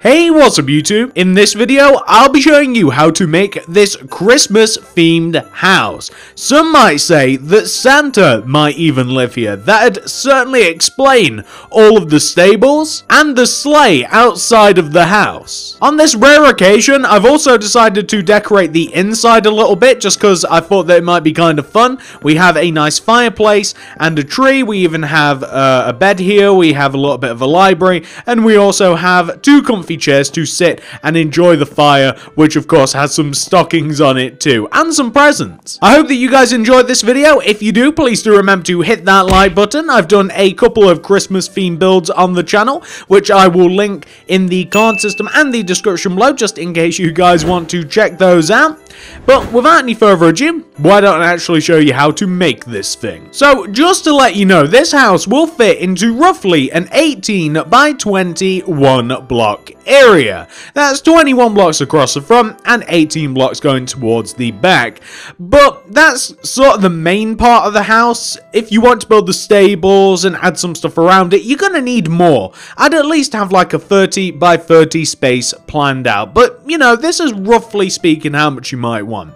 Hey, what's up YouTube? In this video, I'll be showing you how to make this Christmas themed house. Some might say that Santa might even live here. That'd certainly explain all of the stables and the sleigh outside of the house. On this rare occasion, I've also decided to decorate the inside a little bit just because I thought that it might be kind of fun. We have a nice fireplace and a tree. We even have a bed here. We have a little bit of a library, and we also have two comfy chairs to sit and enjoy the fire, which of course has some stockings on it too, and some presents. I hope that you guys enjoyed this video. If you do, please do remember to hit that like button. I've done a couple of Christmas themed builds on the channel, which I will link in the card system and the description below, just in case you guys want to check those out. But without any further ado, why don't I actually show you how to make this thing? So just to let you know, this house will fit into roughly an 18 by 21 block area. That's 21 blocks across the front and 18 blocks going towards the back. But that's sort of the main part of the house. If you want to build the stables and add some stuff around it, you're going to need more. I'd at least have like a 30 by 30 space planned out. But, you know, this is roughly speaking how much you might want.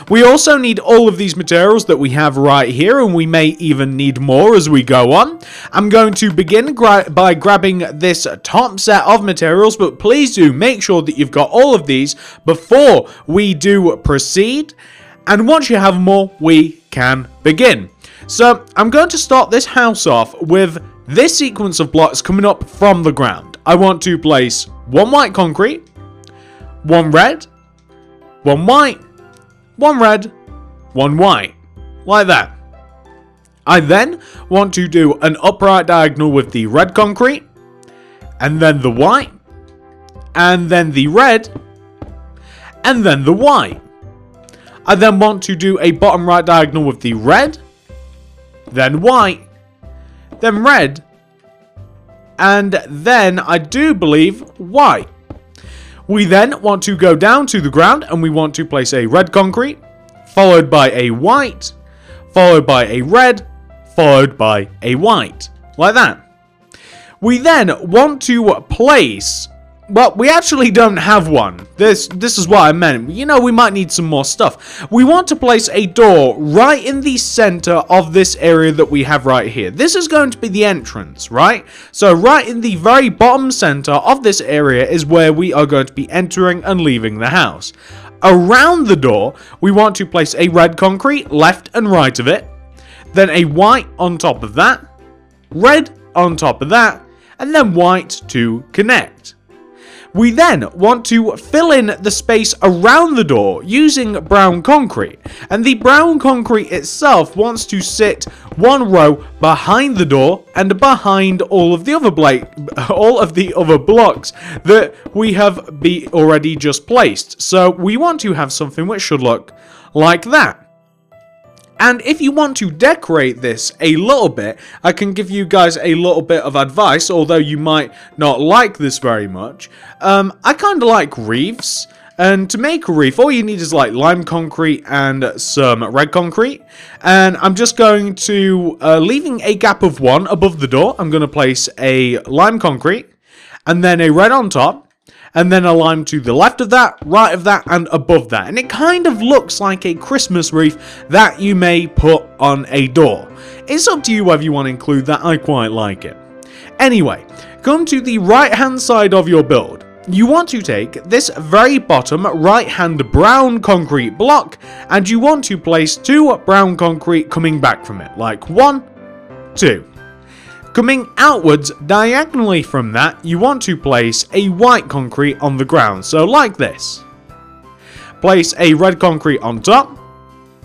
We also need all of these materials that we have right here, and we may even need more as we go on. I'm going to begin by grabbing this top set of materials, but please do make sure that you've got all of these before we do proceed. And once you have more, we can begin. So I'm going to start this house off with this sequence of blocks coming up from the ground. I want to place one white concrete, one red, one white, one red, one white, like that. I then want to do an upright diagonal with the red concrete, and then the white, and then the red, and then the white. I then want to do a bottom right diagonal with the red, then white, then red, and then I do believe white. We then want to go down to the ground and we want to place a red concrete, followed by a white, followed by a red, followed by a white, like that. We then want to place, well, we actually don't have one. This is what I meant. You know, we might need some more stuff. We want to place a door right in the center of this area that we have right here. This is going to be the entrance, right? So right in the very bottom center of this area is where we are going to be entering and leaving the house. Around the door, we want to place a red concrete left and right of it, then a white on top of that, red on top of that, and then white to connect. We then want to fill in the space around the door using brown concrete, and the brown concrete itself wants to sit one row behind the door and behind all of the other blocks that we have already just placed. So we want to have something which should look like that. And if you want to decorate this a little bit, I can give you guys a little bit of advice, although you might not like this very much. I kind of like wreaths, and to make a wreath, all you need is like lime concrete and some red concrete. And I'm just going to, leaving a gap of 1 above the door, I'm going to place a lime concrete, and then a red on top. And then a lime to the left of that, right of that, and above that. And it kind of looks like a Christmas wreath that you may put on a door. It's up to you whether you want to include that. I quite like it. Anyway, come to the right-hand side of your build. You want to take this very bottom right-hand brown concrete block, and you want to place 2 brown concrete coming back from it, like 1, 2. Coming outwards diagonally from that, you want to place a white concrete on the ground, so like this. Place a red concrete on top,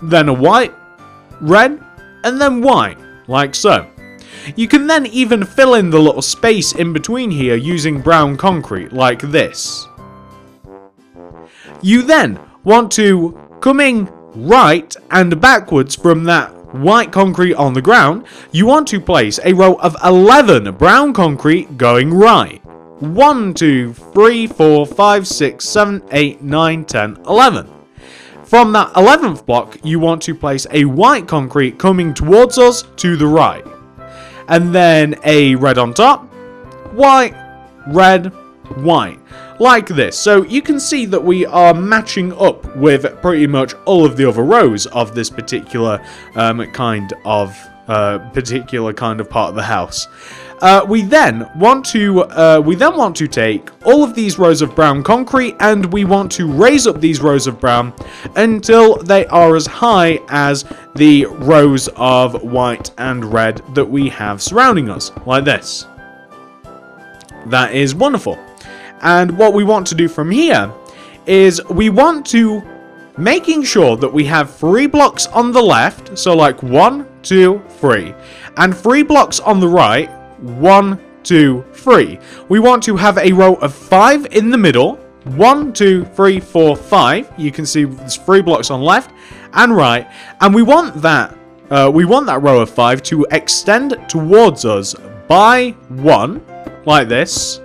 then a white, red, and then white, like so. You can then even fill in the little space in between here using brown concrete, like this. You then want to, coming right and backwards from that white concrete on the ground, you want to place a row of 11 brown concrete going right. 1, 2, 3, 4, 5, 6, 7, 8, 9, 10, 11. From that 11th block, you want to place a white concrete coming towards us to the right. And then a red on top, white, red, white. like this. So you can see that we are matching up with pretty much all of the other rows of this particular kind of part of the house. We then want to take all of these rows of brown concrete, and we want to raise up these rows of brown until they are as high as the rows of white and red that we have surrounding us, like this. That is wonderful. And what we want to do from here is we want to making sure that we have 3 blocks on the left, so like 1, 2, 3, and 3 blocks on the right, 1, 2, 3. We want to have a row of 5 in the middle, 1, 2, 3, 4, 5. You can see there's 3 blocks on left and right, and we want that row of 5 to extend towards us by 1, like this.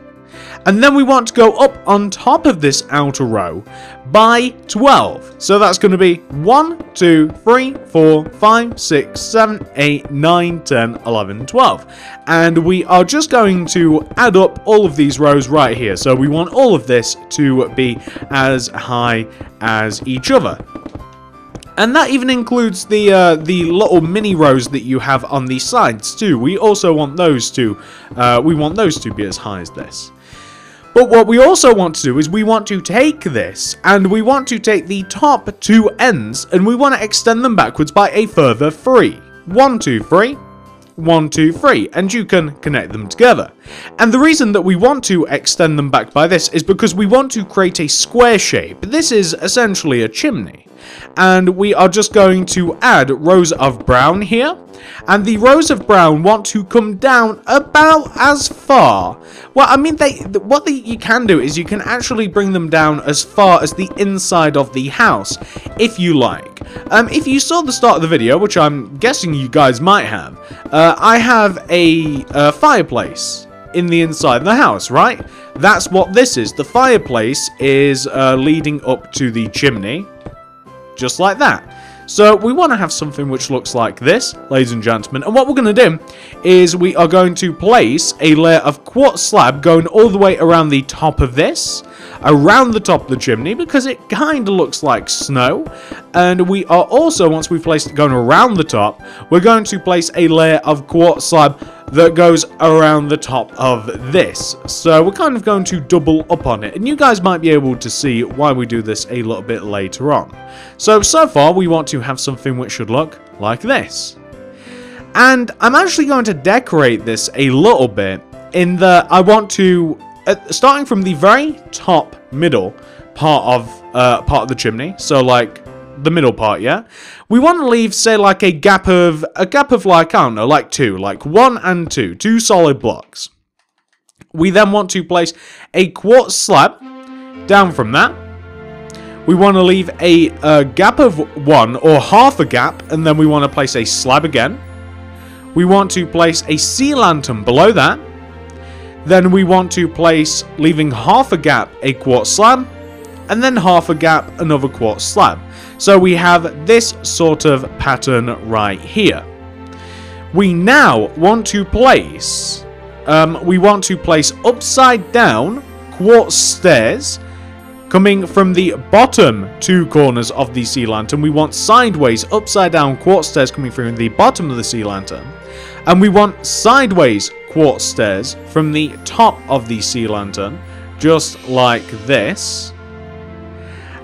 And then we want to go up on top of this outer row by 12. So that's going to be 1, 2, 3, 4, 5, 6, 7, 8, 9, 10, 11, 12. And we are just going to add up all of these rows right here. So we want all of this to be as high as each other. And that even includes the little mini rows that you have on the sides too. We also want those to be as high as this. But what we also want to do is we want to take this, and we want to take the top 2 ends, and we want to extend them backwards by a further 3. 1, 2, 3. 1, 2, 3, and you can connect them together. And the reason that we want to extend them back by this is because we want to create a square shape. This is essentially a chimney. And we are just going to add rows of brown here. And the rows of brown want to come down about as far. Well, I mean, you can do is you can actually bring them down as far as the inside of the house, if you like. If you saw the start of the video, which I'm guessing you guys might have, I have a fireplace in the inside of the house, right? That's what this is. The fireplace is leading up to the chimney, just like that. So we want to have something which looks like this, ladies and gentlemen. And what we're going to do is we are going to place a layer of quartz slab going all the way around the top of this, around the top of the chimney, because it kind of looks like snow. And we are also, once we've placed it going around the top, we're going to place a layer of quartz slab that goes around the top of this. So we're kind of going to double up on it, and you guys might be able to see why we do this a little bit later on. So far we want to have something which should look like this. And I'm actually going to decorate this a little bit in that I want to, starting from the very top middle part of the chimney, so like the middle part, yeah, we want to leave, say, like a gap of like, I don't know, like 2, like 1 and 2 solid blocks. We then want to place a quartz slab down from that. We want to leave a gap of 1 or half a gap, and then we want to place a slab again. We want to place a sea lantern below that. Then we want to place, leaving half a gap, a quartz slab, and then half a gap, another quartz slab. So we have this sort of pattern right here. We now want to place, upside down quartz stairs coming from the bottom 2 corners of the sea lantern. We want sideways upside down quartz stairs coming from the bottom of the sea lantern. And we want sideways quartz stairs from the top of the sea lantern, just like this.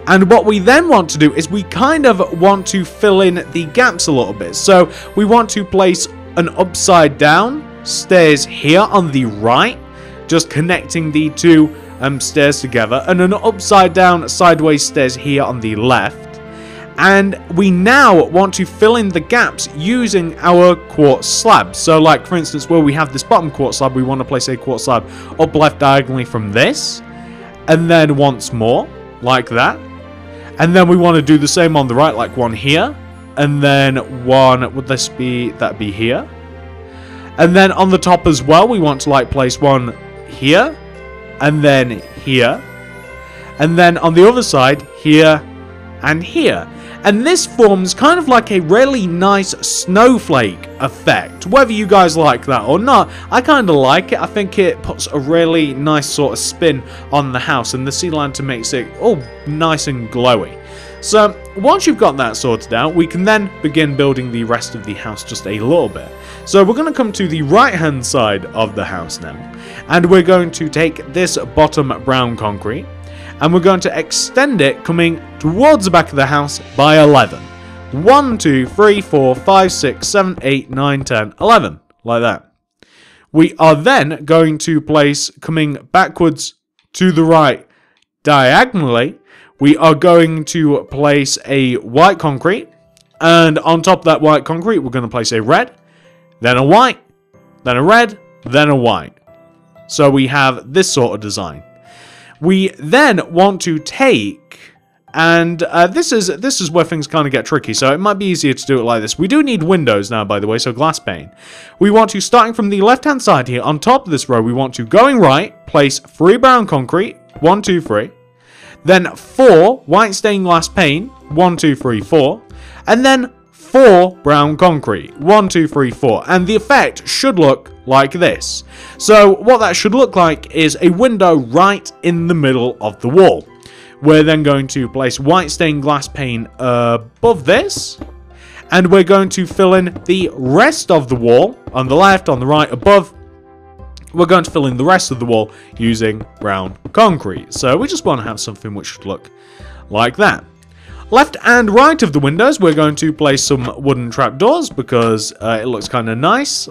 And what we then want to do is we kind of want to fill in the gaps a little bit. So we want to place an upside down stairs here on the right, just connecting the 2 stairs together, and an upside down sideways stairs here on the left. And we now want to fill in the gaps using our quartz slab. So like, for instance, where we have this bottom quartz slab, we want to place a quartz slab up left diagonally from this, and then once more like that. And then we want to do the same on the right, like 1 here, and then 1, would this be, that'd be here. And then on the top as well, we want to like place 1 here, and then here. And then on the other side, here and here. And this forms kind of like a really nice snowflake effect. Whether you guys like that or not, I kind of like it. I think it puts a really nice sort of spin on the house, and the sea lantern makes it all nice and glowy. So once you've got that sorted out, we can then begin building the rest of the house just a little bit. So we're going to come to the right hand side of the house now, and we're going to take this bottom brown concrete, and we're going to extend it coming towards the back of the house by 11. 1, 2, 3, 4, 5, 6, 7, 8, 9, 10, 11. Like that. We are then going to place, coming backwards to the right diagonally, we are going to place a white concrete. And on top of that white concrete, we're going to place a red, then a white, then a red, then a white. So we have this sort of design. We then want to take, and this is where things kind of get tricky, so it might be easier to do it like this. We do need windows now, by the way, so glass pane. We want to, starting from the left-hand side here, on top of this row, we want to, going right, place 3 brown concrete, 1, 2, 3. Then 4 white stained glass pane, 1, 2, 3, 4. And then 4 brown concrete, 1, 2, 3, 4. And the effect should look like this. So what that should look like is a window right in the middle of the wall. We're then going to place white stained glass pane above this. And we're going to fill in the rest of the wall, on the left, on the right, above. We're going to fill in the rest of the wall using brown concrete. So we just want to have something which should look like that. Left and right of the windows, we're going to place some wooden trapdoors because it looks kind of nice.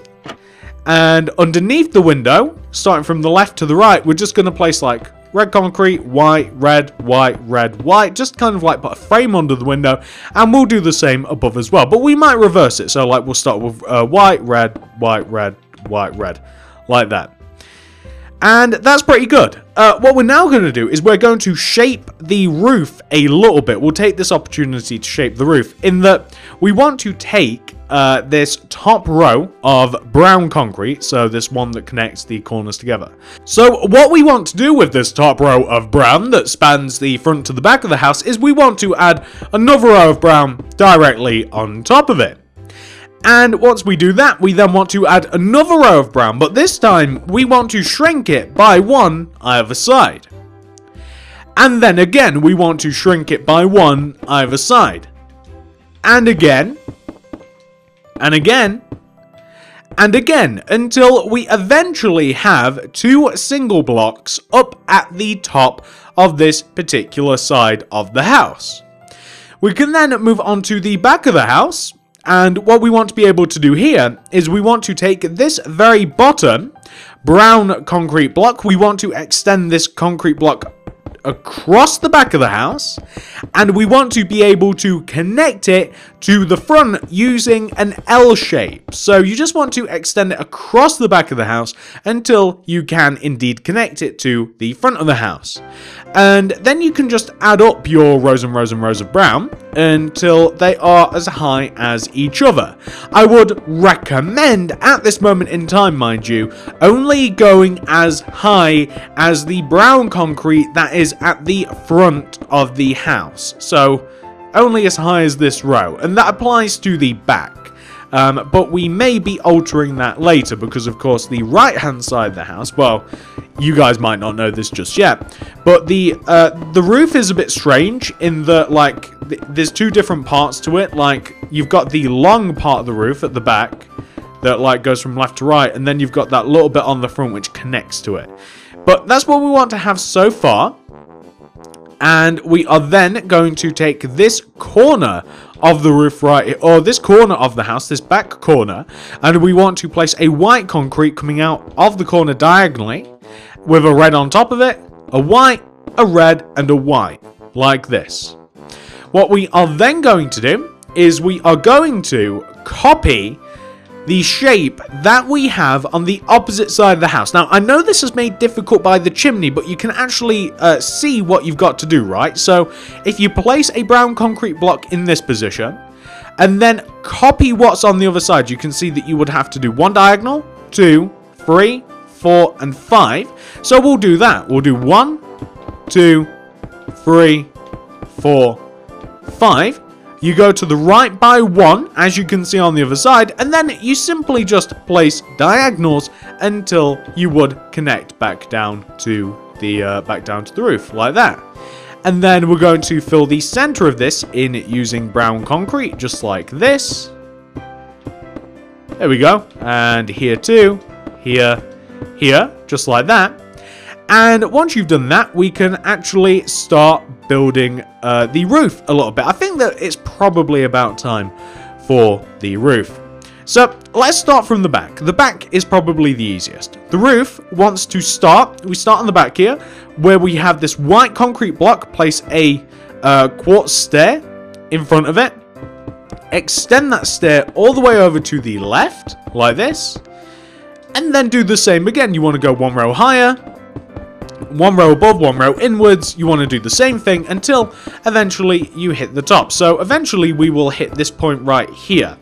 And underneath the window, starting from the left to the right, we're just going to place like red concrete, white, red, white. Just kind of like put a frame under the window. And we'll do the same above as well. But we might reverse it. So like we'll start with white, red, white, red, white, red. Like that. And that's pretty good. What we're now going to do is we're going to shape the roof a little bit. We'll take this opportunity to shape the roof in that we want to take this top row of brown concrete, so this one that connects the corners together. So what we want to do with this top row of brown that spans the front to the back of the house is we want to add another row of brown directly on top of it. And once we do that, we then want to add another row of brown, but this time we want to shrink it by 1 either side. And then again, we want to shrink it by 1 either side. And again. And again. And again, until we eventually have 2 single blocks up at the top of this particular side of the house. We can then move on to the back of the house. And what we want to be able to do here is we want to take this very bottom brown concrete block. We want to extend this concrete block across the back of the house. And we want to be able to connect it to the front using an L shape. So you just want to extend it across the back of the house until you can indeed connect it to the front of the house. And then you can just add up your rows and rows and rows of brown until they are as high as each other. I would recommend, at this moment in time, mind you, only going as high as the brown concrete that is at the front of the house. So only as high as this row, and that applies to the back. But we may be altering that later because, of course, the right-hand side of the house, well, you guys might not know this just yet, but the roof is a bit strange in that, like, there's 2 different parts to it. Like, you've got the long part of the roof at the back that, like, goes from left to right, and then you've got that little bit on the front which connects to it. But that's what we want to have so far. And we are then going to take this corner of the roof right here, or this corner of the house, this back corner, and we want to place a white concrete coming out of the corner diagonally with a red on top of it, a white, a red, and a white, like this. What we are then going to do is we are going to copy the shape that we have on the opposite side of the house. Now, I know this is made difficult by the chimney, but you can actually see what you've got to do, right? So, if you place a brown concrete block in this position, and then copy what's on the other side, you can see that you would have to do 1 diagonal, 2, 3, 4, and 5. So, we'll do that. We'll do 1, 2, 3, 4, 5. you go to the right by 1, as you can see on the other side, and then you simply just place diagonals until you would connect back down to the roof, like that. And then we're going to fill the center of this in using brown concrete, just like this. There we go. And here too. Here, just like that. And once you've done that, we can actually start building the roof a little bit. I think that it's probably about time for the roof. So let's start from the back. The back is probably the easiest. The roof wants to start. We start on the back here, where we have this white concrete block. Place a quartz stair in front of it. Extend that stair all the way over to the left, like this. And then do the same again. You want to go 1 row higher, 1 row above, 1 row inwards. You want to do the same thing until eventually you hit the top. So eventually we will hit this point right here.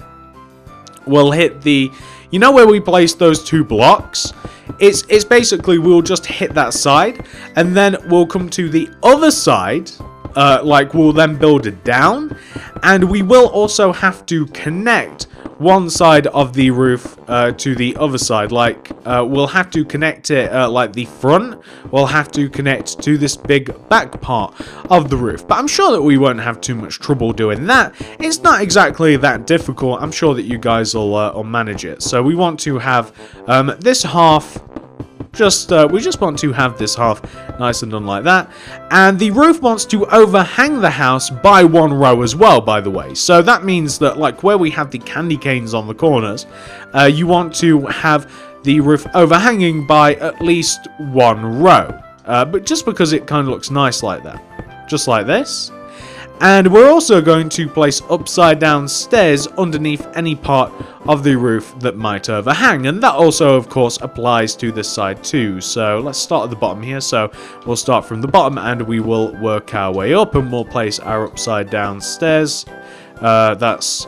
We'll hit the, you know where we placed those 2 blocks? It's basically, we'll just hit that side, and then we'll come to the other side, like we'll then build it down, and we will also have to connect one side of the roof to the other side. Like we'll have to connect it like the front will have to connect to this big back part of the roof, but I'm sure that we won't have too much trouble doing that. It's not exactly that difficult. I'm sure that you guys will manage it. So we want to have this half we just want to have this half nice and done like that. And the roof wants to overhang the house by 1 row as well, by the way. So that means that, like, where we have the candy canes on the corners, you want to have the roof overhanging by at least 1 row. But just because it kind of looks nice like that. Just like this. And we're also going to place upside down stairs underneath any part of the roof that might overhang. And that also, of course, applies to this side too. So let's start at the bottom here. So we'll start from the bottom and we will work our way up, and we'll place our upside down stairs. That's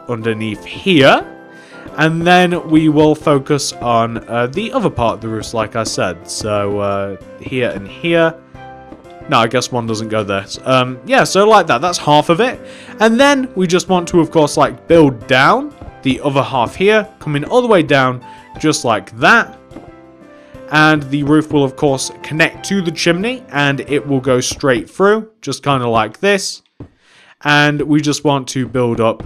underneath here. And then we will focus on the other part of the roof, like I said. So here and here. No, I guess one doesn't go there. Yeah, so like that. That's half of it. And then we just want to, of course, like build down the other half here, coming all the way down just like that. And the roof will, of course, connect to the chimney, and it will go straight through, just kind of like this. And we just want to build up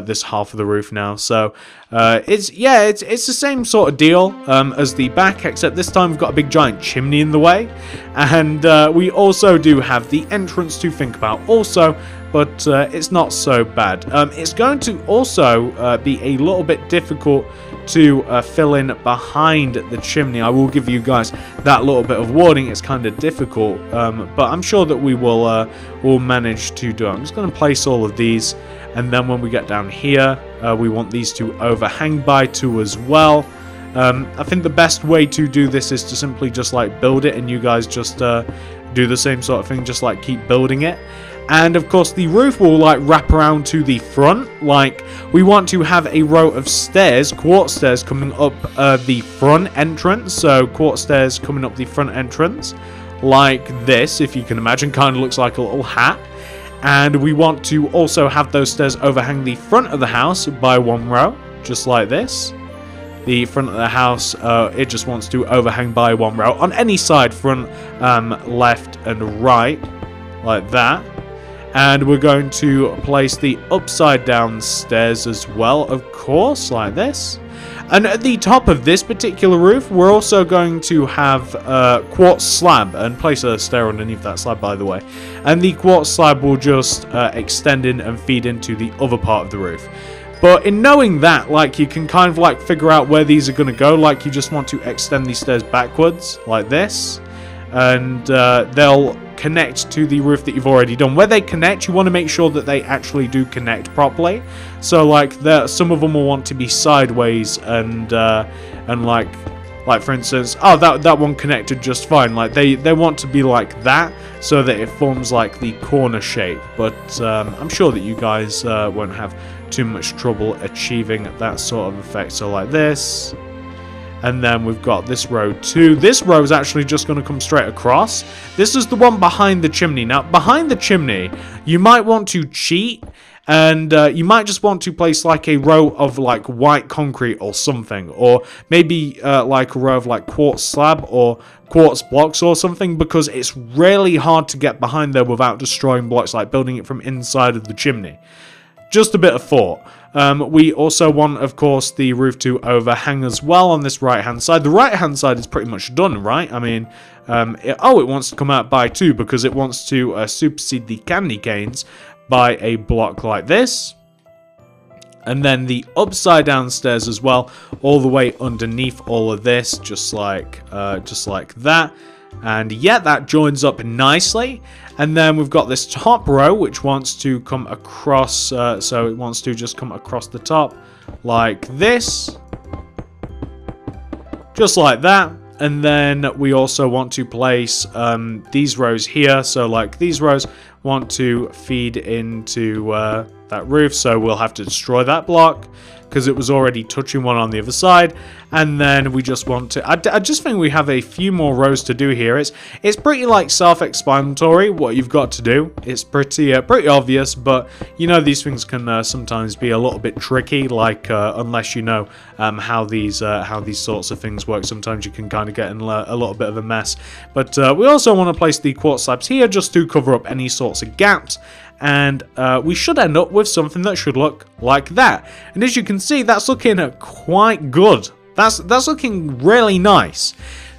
this half of the roof now. So it's the same sort of deal as the back, except this time we've got a big giant chimney in the way, and we also do have the entrance to think about also, but it's not so bad. It's going to also be a little bit difficult to fill in behind the chimney. I will give you guys that little bit of warning. It's kind of difficult, but I'm sure that we will manage to do it. I'm just going to place all of these, and then when we get down here, we want these to overhang by 2 as well. I think the best way to do this is to simply just like build it, and you guys just do the same sort of thing, just like keep building it. And of course the roof will like wrap around to the front. Like we want to have a row of stairs, quartz stairs, coming up the front entrance. So quartz stairs coming up the front entrance like this, if you can imagine. Kind of looks like a little hat. And we want to also have those stairs overhang the front of the house by 1 row, just like this. The front of the house, it just wants to overhang by 1 row on any side, front, left and right, like that. And we're going to place the upside down stairs as well, of course, like this. And at the top of this particular roof, we're also going to have a quartz slab, and place a stair underneath that slab, by the way. And the quartz slab will just extend in and feed into the other part of the roof. But in knowing that, like, you can kind of like figure out where these are going to go. Like, you just want to extend these stairs backwards, like this. And they'll connect to the roof that you've already done. Where they connect, you want to make sure that they actually do connect properly. So like some of them will want to be sideways, and like for instance, oh, that one connected just fine. Like they want to be like that, so that it forms like the corner shape. But I'm sure that you guys won't have too much trouble achieving that sort of effect. So like this. And then we've got this row too. This row is actually just going to come straight across. This is the one behind the chimney. Now, behind the chimney, you might want to cheat. And you might just want to place like a row of like white concrete or something. Or maybe like a row of like quartz slab or quartz blocks or something. Because it's really hard to get behind there without destroying blocks, like building it from inside of the chimney. Just a bit of thought. We also want, of course, the roof to overhang as well on this right-hand side. The right-hand side is pretty much done, right? I mean, it wants to come out by 2 because it wants to supersede the candy canes by a block like this. And then the upside down stairs as well, all the way underneath all of this, just like that. And yeah, that joins up nicely. And then we've got this top row, which wants to come across, so it wants to just come across the top like this. Just like that. And then we also want to place these rows here. So like these rows want to feed into that roof. So we'll have to destroy that block because it was already touching one on the other side. And then we just want to, I just think we have a few more rows to do here. It's pretty like self-explanatory what you've got to do. It's pretty obvious, but you know these things can sometimes be a little bit tricky. Like unless you know how these sorts of things work, sometimes you can kind of get in a little bit of a mess. But we also want to place the quartz slabs here just to cover up any sorts of gaps. And we should end up with something that should look like that. And as you can see, that's looking quite good. That's looking really nice.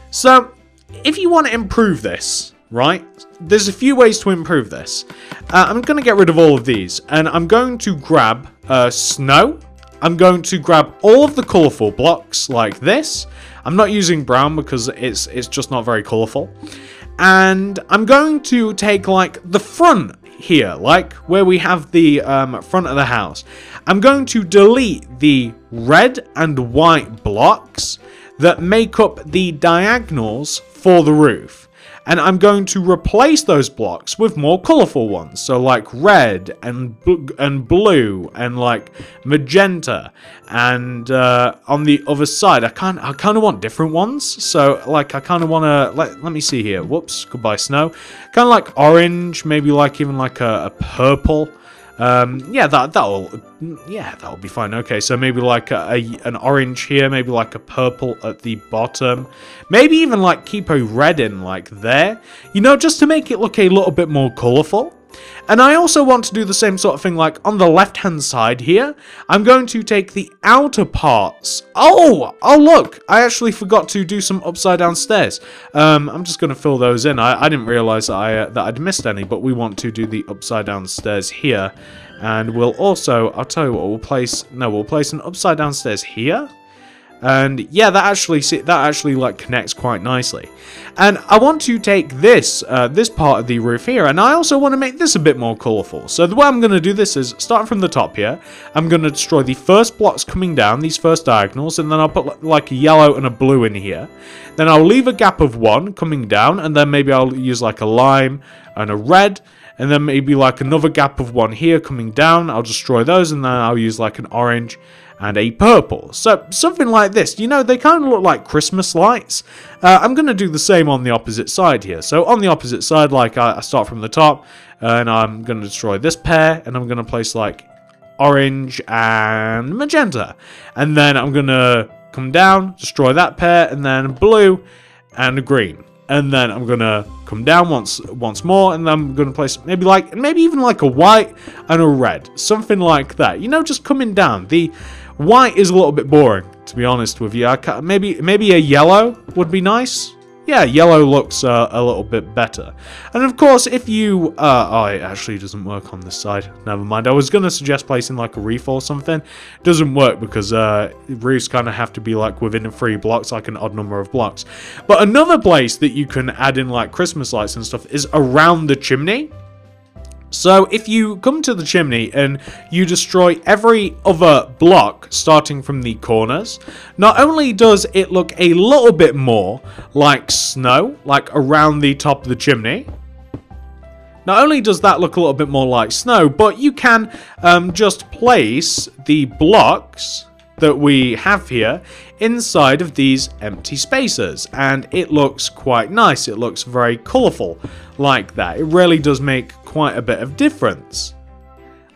So, if you want to improve this, right, there's a few ways to improve this. I'm going to get rid of all of these, and I'm going to grab snow. I'm going to grab all of the colourful blocks like this. I'm not using brown because it's just not very colourful. And I'm going to take like the front here, like where we have the front of the house. I'm going to delete the red and white blocks that make up the diagonals for the roof. And I'm going to replace those blocks with more colourful ones. So like red and blue and like magenta. And on the other side, I kind of want different ones. So like I kind of want to, let me see here. Whoops, goodbye snow. Kind of like orange, maybe like even like a purple. Yeah, that'll be fine. Okay, so maybe like an orange here, maybe like a purple at the bottom, maybe even like keep a red in like there, you know, just to make it look a little bit more colourful. And I also want to do the same sort of thing like on the left hand side here. I'm going to take the outer parts. Oh look, I actually forgot to do some upside down stairs. I'm just going to fill those in. I didn't realise that I'd missed any, but we want to do the upside down stairs here. And we'll also, I'll tell you what, we'll place an upside down stairs here. And yeah, that actually like connects quite nicely. And I want to take this part of the roof here, and I also want to make this a bit more colourful. So the way I'm going to do this is, starting from the top here, I'm going to destroy the first blocks coming down, these first diagonals, and then I'll put like a yellow and a blue in here. Then I'll leave a gap of 1 coming down, and then maybe I'll use like a lime and a red. And then maybe like another gap of 1 here coming down. I'll destroy those, and then I'll use like an orange and a purple. So something like this. You know, they kind of look like Christmas lights. I'm going to do the same on the opposite side here. So on the opposite side, like I start from the top, and I'm going to destroy this pair, and I'm going to place like orange and magenta. And then I'm going to come down, destroy that pair, and then blue and green. And then I'm gonna come down once more, and then I'm gonna place maybe even like a white and a red, something like that. You know, just coming down. The white is a little bit boring, to be honest with you. Maybe a yellow would be nice. Yeah, yellow looks a little bit better. And of course, if you... oh, it actually doesn't work on this side. Never mind. I was going to suggest placing like a reef or something. It doesn't work because roofs kind of have to be like within 3 blocks, like an odd number of blocks. But another place that you can add in like Christmas lights and stuff is around the chimney. So if you come to the chimney and you destroy every other block starting from the corners, not only does it look a little bit more like snow, like around the top of the chimney, not only does that look a little bit more like snow, but you can just place the blocks that we have here inside of these empty spaces, and it looks quite nice. It looks very colourful like that. It really does make quite a bit of difference.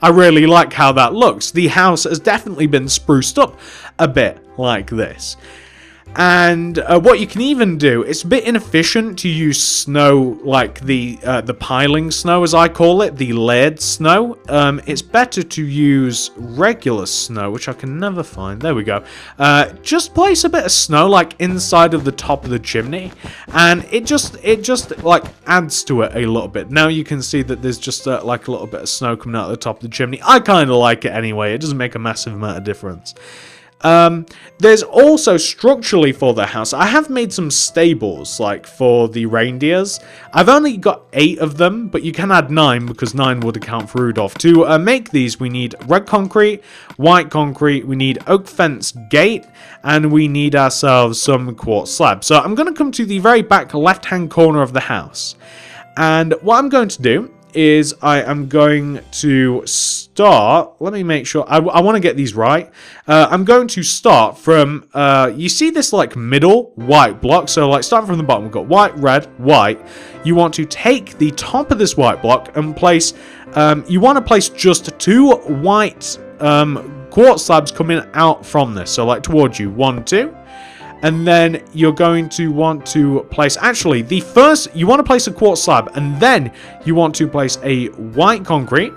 I really like how that looks. The house has definitely been spruced up a bit like this. And what you can even do, it's a bit inefficient to use snow like the piling snow, as I call it, the layered snow. It's better to use regular snow, which I can never find. There we go. Just place a bit of snow like inside of the top of the chimney, and it just like adds to it a little bit. Now you can see that there's just like a little bit of snow coming out of the top of the chimney. I kind of like it anyway. It doesn't make a massive amount of difference. There's also structurally for the house, I have made some stables like for the reindeers. I've only got 8 of them, but you can add 9 because 9 would account for Rudolph. To make these, we need red concrete, white concrete, we need oak fence gate, and we need ourselves some quartz slab. So I'm going to come to the very back left hand corner of the house, and what I'm going to do is I am going to start, let me make sure, I want to get these right. I'm going to start from, you see this like middle white block, so like starting from the bottom, we've got white, red, white. You want to take the top of this white block and place, you want to place just 2 white quartz slabs coming out from this, so like towards you, 1, 2. And then you're going to want to place, actually, the first, you want to place a quartz slab, and then you want to place a white concrete.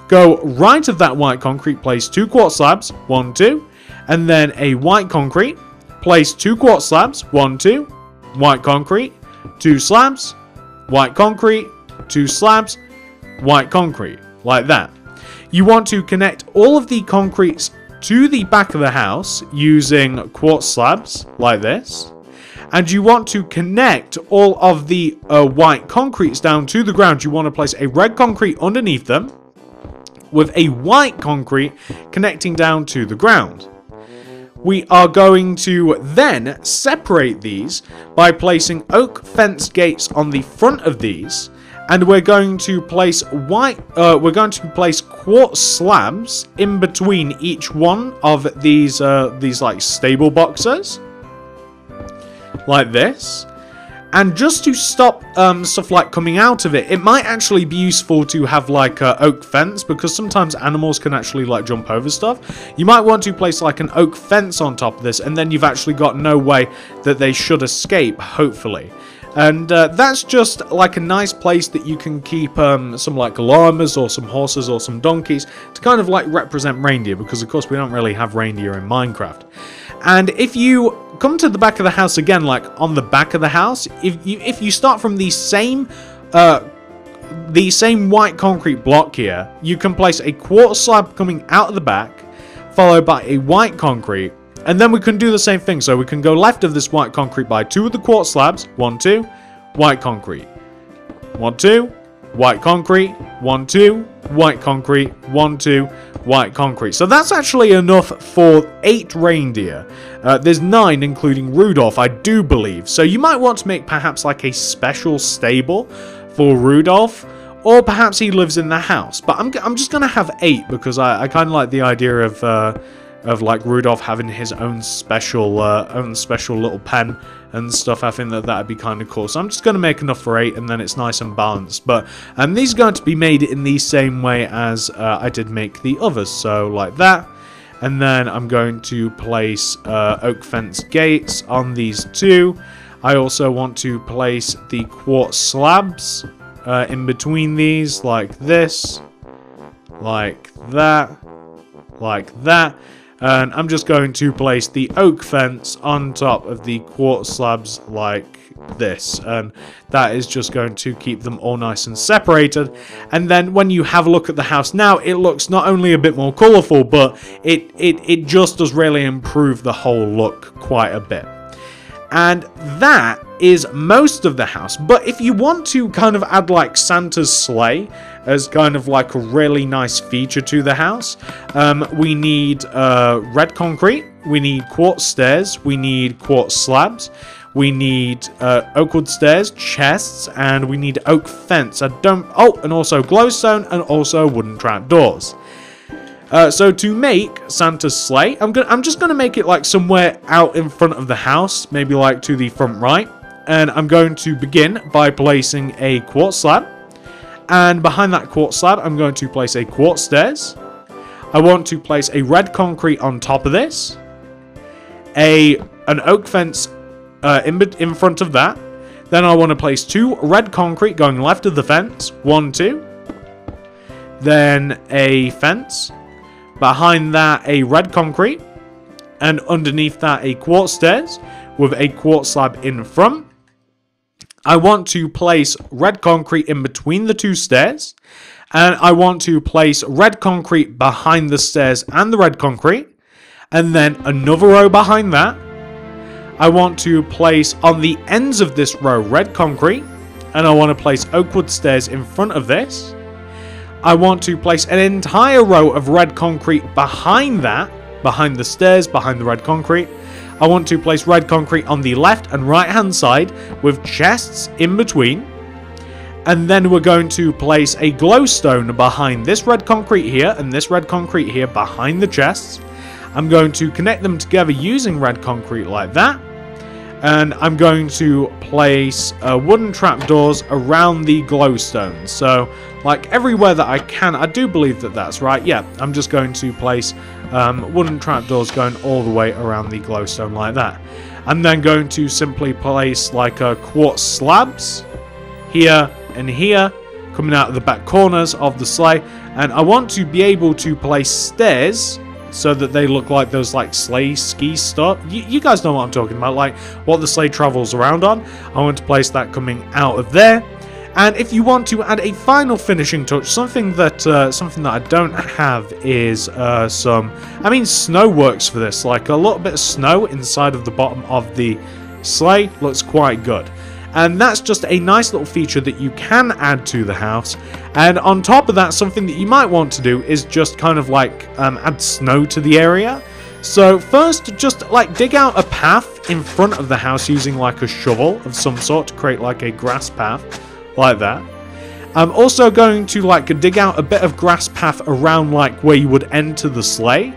Go right of that white concrete, place 2 quartz slabs, 1, 2. And then a white concrete, place 2 quartz slabs, 1, 2. White concrete, 2 slabs, white concrete, 2 slabs, white concrete, like that. You want to connect all of the concretes to the back of the house using quartz slabs like this, and you want to connect all of the white concretes down to the ground. You want to place a red concrete underneath them with a white concrete connecting down to the ground. We are going to then separate these by placing oak fence gates on the front of these. And we're going to place quartz slabs in between each one of these like stable boxes, like this. And just to stop stuff like coming out of it, it might actually be useful to have like an oak fence, because sometimes animals can actually like jump over stuff. You might want to place like an oak fence on top of this, and then you've actually got no way that they should escape, hopefully. And that's just like a nice place that you can keep some like llamas or some horses or some donkeys to kind of like represent reindeer, because of course we don't really have reindeer in Minecraft. And if you come to the back of the house again, like on the back of the house, if you start from the same white concrete block here, you can place a quartz slab coming out of the back, followed by a white concrete. And then we can do the same thing. So we can go left of this white concrete by 2 of the quartz slabs. 1, 2, white concrete. 1, 2, white concrete. 1, 2, white concrete. 1, 2, white concrete. So that's actually enough for 8 reindeer. There's 9, including Rudolph, I do believe. So you might want to make perhaps like a special stable for Rudolph. Or perhaps he lives in the house. But I'm just going to have 8 because I kind of like the idea of like Rudolph having his own special little pen and stuff. I think that that'd be kind of cool. So I'm just going to make enough for 8, and then it's nice and balanced. But these are going to be made in the same way as I did make the others. So like that. And then I'm going to place oak fence gates on these 2. I also want to place the quartz slabs in between these, like this, like that, like that. And I'm just going to place the oak fence on top of the quartz slabs like this. And that is just going to keep them all nice and separated. And then when you have a look at the house now, it looks not only a bit more colourful, but it just does really improve the whole look quite a bit. And that is most of the house. But if you want to kind of add like Santa's sleigh as kind of like a really nice feature to the house, we need red concrete, we need quartz stairs, we need quartz slabs, we need oak wood stairs, chests, and we need oak fence. And also glowstone, and also wooden trapdoors. So to make Santa's sleigh, I'm just gonna make it like somewhere out in front of the house, maybe like to the front right. And I'm going to begin by placing a quartz slab. And behind that quartz slab, I'm going to place a quartz stairs. I want to place a red concrete on top of this. An oak fence in front of that. Then I want to place 2 red concrete going left of the fence. 1, 2. Then a fence. Behind that, a red concrete. And underneath that, a quartz stairs with a quartz slab in front. I want to place red concrete in between the 2 stairs. And I want to place red concrete behind the stairs and the red concrete. And then another row behind that. I want to place on the ends of this row red concrete. And I want to place oak wood stairs in front of this. I want to place an entire row of red concrete behind that. Behind the stairs, behind the red concrete. I want to place red concrete on the left and right hand side with chests in between. And then we're going to place a glowstone behind this red concrete here and this red concrete here behind the chests. I'm going to connect them together using red concrete like that. And I'm going to place wooden trapdoors around the glowstone. So, like everywhere that I can, I do believe that that's right. Yeah, I'm just going to place wooden trapdoors going all the way around the glowstone like that. I'm then going to simply place like quartz slabs here and here coming out of the back corners of the sleigh. And I want to be able to place stairs so that they look like those like sleigh ski stuff. You guys know what I'm talking about, like what the sleigh travels around on. I want to place that coming out of there. And if you want to add a final finishing touch, something that I don't have is snow works for this. Like a little bit of snow inside of the bottom of the sleigh looks quite good. And that's just a nice little feature that you can add to the house. And on top of that, something that you might want to do is just kind of like add snow to the area. So first, just like dig out a path in front of the house using like a shovel of some sort to create like a grass path like that. I'm also going to like dig out a bit of grass path around like where you would enter the sleigh.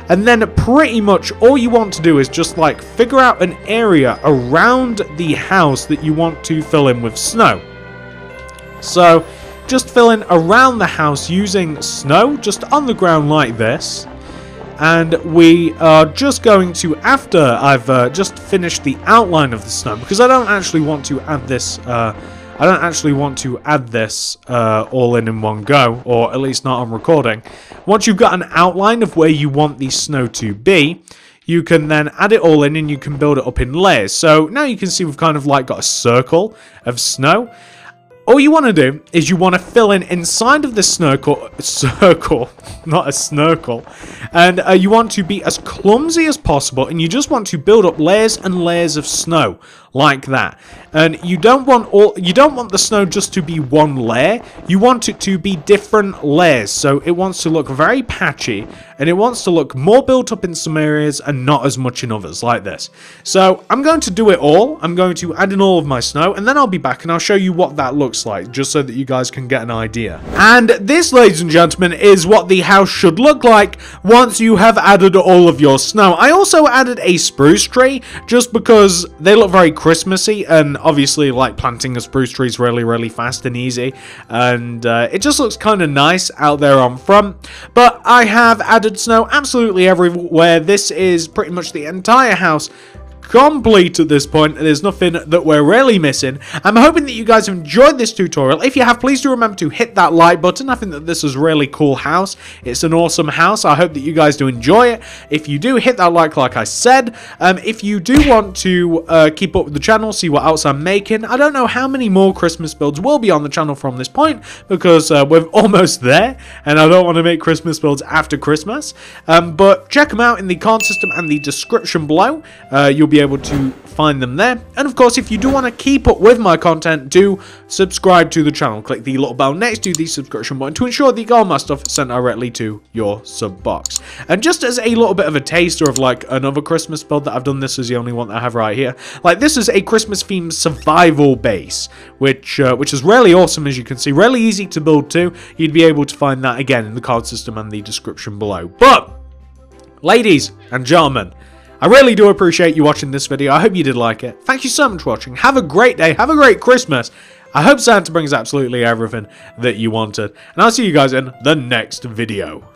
And then pretty much all you want to do is just like figure out an area around the house that you want to fill in with snow. So just fill in around the house using snow just on the ground like this. And we are just going to, after I've just finished the outline of the snow, because I don't actually want to add this all in one go, or at least not on recording. Once you've got an outline of where you want the snow to be, you can then add it all in and you can build it up in layers. So now you can see we've kind of like got a circle of snow. All you want to do is you want to fill in inside of the circle, not a snurkle, and you want to be as clumsy as possible, and you just want to build up layers and layers of snow like that. And you don't want the snow just to be one layer. You want it to be different layers. So it wants to look very patchy, and it wants to look more built up in some areas and not as much in others, like this. So I'm going to do it all. I'm going to add in all of my snow, and then I'll be back and I'll show you what that looks like, just so that you guys can get an idea. And this, ladies and gentlemen, is what the house should look like once you have added all of your snow. I also added a spruce tree just because they look very Christmassy, and obviously like planting a spruce tree is really, really fast and easy, and it just looks kind of nice out there on front. But I have added snow absolutely everywhere. This is pretty much the entire house complete at this point. There's nothing that we're really missing. I'm hoping that you guys have enjoyed this tutorial. If you have, please do remember to hit that like button. I think that this is a really cool house. It's an awesome house. I hope that you guys do enjoy it. If you do, hit that like I said. If you do want to keep up with the channel, see what else I'm making. I don't know how many more Christmas builds will be on the channel from this point, because we're almost there, and I don't want to make Christmas builds after Christmas. But check them out in the card system and the description below. You'll be able to find them there. And of course, if you do want to keep up with my content, do subscribe to the channel. Click the little bell next to the subscription button to ensure that you get all my stuff sent directly to your sub box. And just as a little bit of a taster of like another Christmas build that I've done, this is the only one that I have right here. Like, this is a Christmas themed survival base, which is really awesome, as you can see. Really easy to build too. You'd be able to find that again in the card system and the description below. But ladies and gentlemen, I really do appreciate you watching this video. I hope you did like it. Thank you so much for watching. Have a great day. Have a great Christmas. I hope Santa brings absolutely everything that you wanted. And I'll see you guys in the next video.